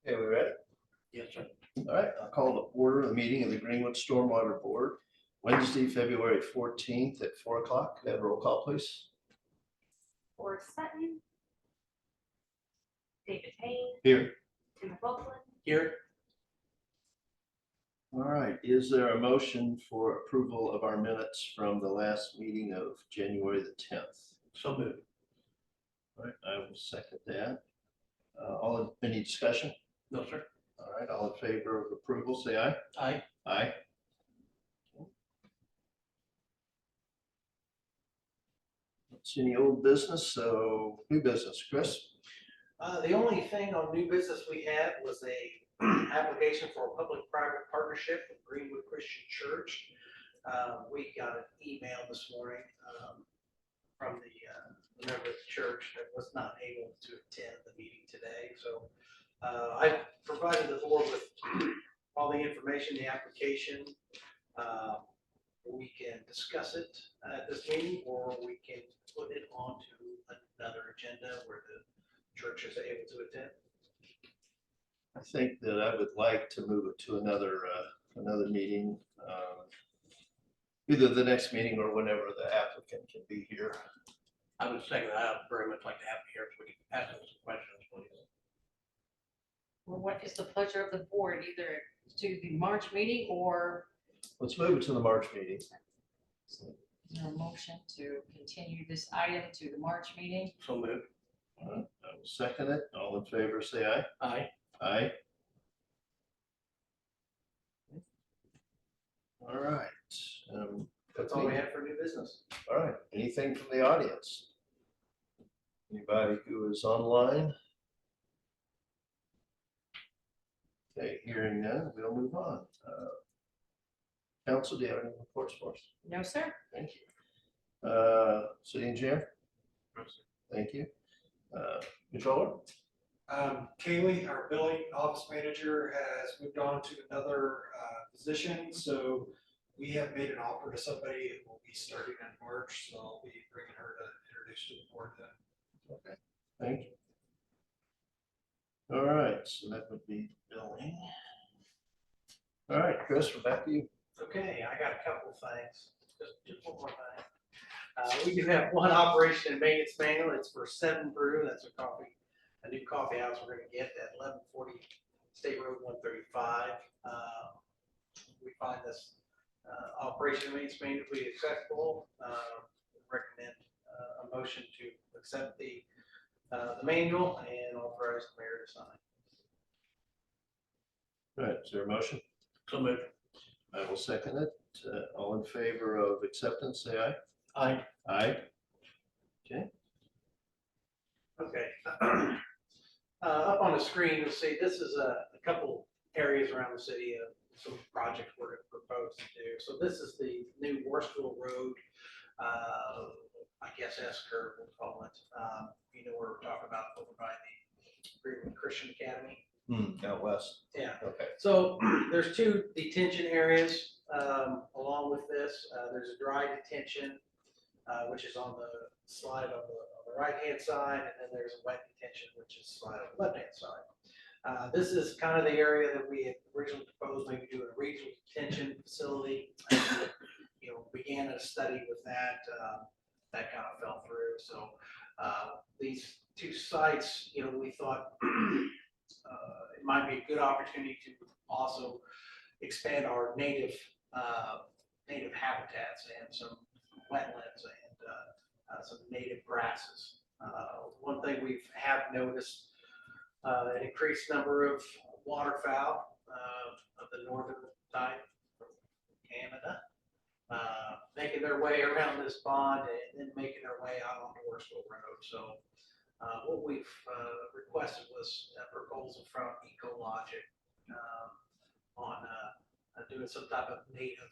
Okay, we ready? Yes, sir. All right, I'll call to order the meeting of the Greenwood Stormwater Board, Wednesday, February 14th at 4 o'clock. Could I have a roll call, please? Forrest Sutton, David Payne, Here. Tim McLaughlin, Here. All right, is there a motion for approval of our minutes from the last meeting of January the 10th? So moved. All right, I will second that. Any discussion? No, sir. All right, all in favor of approval, say aye. Aye. Aye. Don't see any old business, so new business. Chris? The only thing on new business we had was a application for a public-private partnership with Greenwood Christian Church. We got an email this morning from the member of the church that was not able to attend the meeting today. So I provided the board with all the information, the application. We can discuss it at this meeting, or we can put it onto another agenda where the church is able to attend. I think that I would like to move it to another meeting, either the next meeting or whenever the applicant can be here. I would second that. I'd very much like to have you here so we can ask them some questions, please. Well, what is the pleasure of the board, either to the March meeting or Let's move it to the March meeting. is there a motion to continue this item to the March meeting? So moved. I will second it. All in favor, say aye. Aye. Aye. All right. That's all we have for new business. All right. Anything from the audience? Anybody who is online? Okay, hearing none, we'll move on. Council, do you have any reports for us? No, sir. Thank you. City engineer? Thank you. Controller? Kaylee, our billing office manager, has moved on to another position, so we have made an offer to somebody who will be starting in March, so I'll be bringing her to introduce to the board then. Okay, thank you. All right, so that would be billing. All right, Chris, we're back to you. Okay, I got a couple of things, just one more thing. We do have one operation and maintenance manual. It's for 7 Brew. That's a new coffee house we're gonna get at 1140 State Road 135. We find this operation and maintenance manual to be acceptable. Recommend a motion to accept the manual and authorize the mayor to sign. All right, is there a motion? So moved. I will second it. All in favor of acceptance, say aye. Aye. Aye. Okay. Okay. Up on the screen, you'll see this is a couple areas around the city of some projects we're proposed to do. So this is the new Worstville Road, I guess S-curve we'll call it. You know where we're talking about over by the Greenwood Christian Academy. Out west. Yeah. Okay. So there's 2 detention areas along with this. There's a dry detention, which is on the slide on the right-hand side, and then there's a wet detention, which is slide on the left-hand side. This is kind of the area that we had originally proposed, maybe doing a regional detention facility. You know, began a study with that. That kind of fell through. So these 2 sites, you know, we thought it might be a good opportunity to also expand our native habitats and some wetlands and some native grasses. One thing we have noticed an increased number of waterfowl of the northern type from Canada making their way around this pond and then making their way out onto Worstville Road. So what we've requested was a proposal from Ecologic on doing some type of native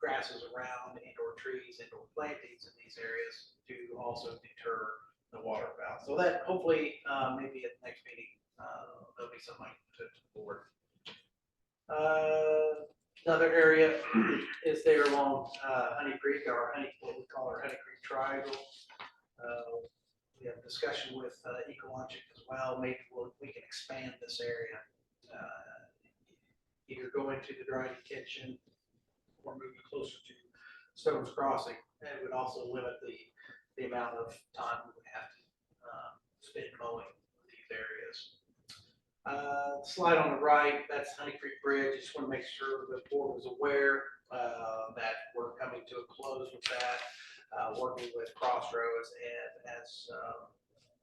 grasses around indoor trees, indoor plantings in these areas to also deter the waterfowl. So that hopefully maybe at the next meeting there'll be something to board. Another area is there along Honey Creek, what we call our Honey Creek Triangle. we have discussion with Ecologic as well, maybe we can expand this area. Either go into the dry detention or move it closer to Stone's Crossing. And it would also limit the amount of time we would have to spend mowing these areas. Slide on the right, that's Honey Creek Bridge. Just want to make sure the board was aware that we're coming to a close with that, working with Crossroads, and as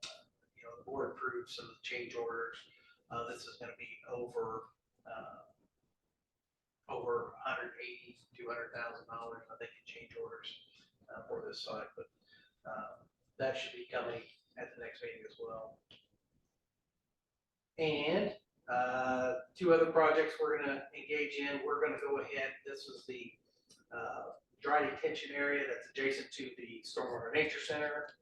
the board approved some of the change orders. This is going to be over 180, $200,000, I think, in change orders for this site, but that should be coming at the next meeting as well. And two other projects we're going to engage in. We're going to go ahead. This is the dry detention area that's adjacent to the Stormwater Nature Center.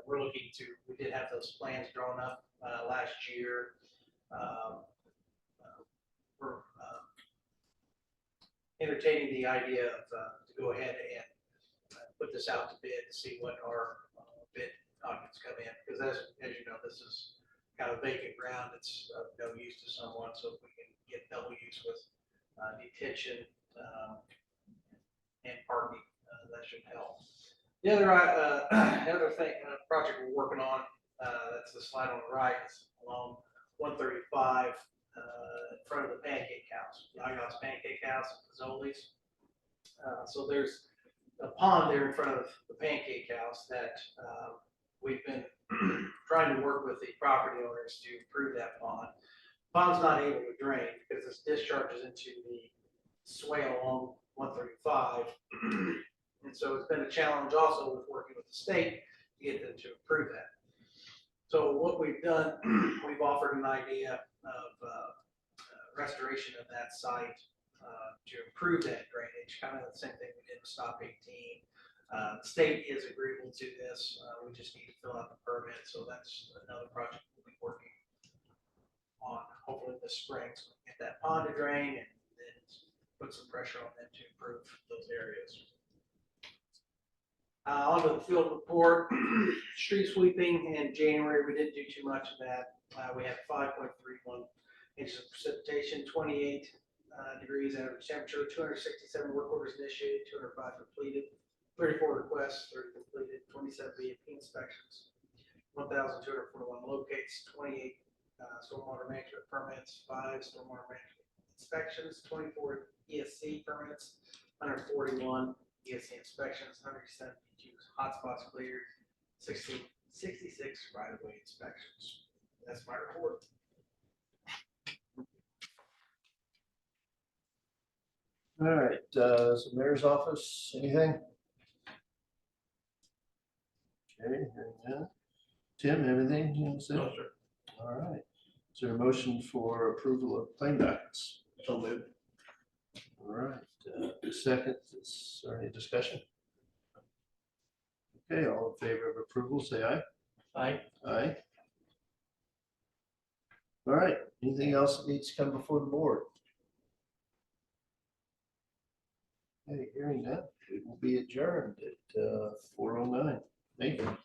We did have those plans drawn up last year. We're entertaining the idea of to go ahead and put this out to bid to see what our bid documents come in, because as you know, this is kind of vacant ground. It's of no use to someone, so if we can get double use with detention and parking, that should help. The other thing, project we're working on, that's the slide on the right, is along 135 in front of the Pancake House, Yaga's Pancake House, Fazoli's. So there's a pond there in front of the Pancake House that we've been trying to work with the property owners to improve that pond. Pond's not able to drain because this discharges into the swale along 135. And so it's been a challenge also with working with the state to get them to improve that. So what we've done, we've offered an idea of restoration of that site to improve that drainage, kind of the same thing we did with Stop 18. The state is agreeable to this. We just need to fill out the permit. So that's another project we'll be working on hopefully this spring. So we can get that pond to drain and then put some pressure on them to improve those areas. Onto the field report, street sweeping in January, we didn't do too much of that. We had 5.31 inches of precipitation, 28 degrees average temperature, 267 work orders initiated, 205 completed, 34 requests, 30 completed, 27 BAP inspections, 1,241 locates, 28 stormwater management permits, 5 stormwater management inspections, 24 ESC permits, 141 ESC inspections, 172 hotspots cleared, 66 right-of-way inspections. That's my report. All right, so mayor's office, anything? Okay, hearing none. Tim, everything you want to say? No, sir. All right. Is there a motion for approval of claim dockets? So moved. All right, second, is there any discussion? Okay, all in favor of approval, say aye. Aye. Aye. All right, anything else that needs to come before the board? Okay, hearing none, it will be adjourned at 4:09. Thank you.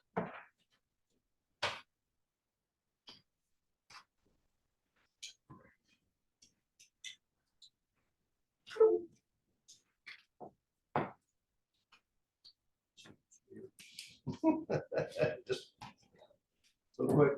Just so quick.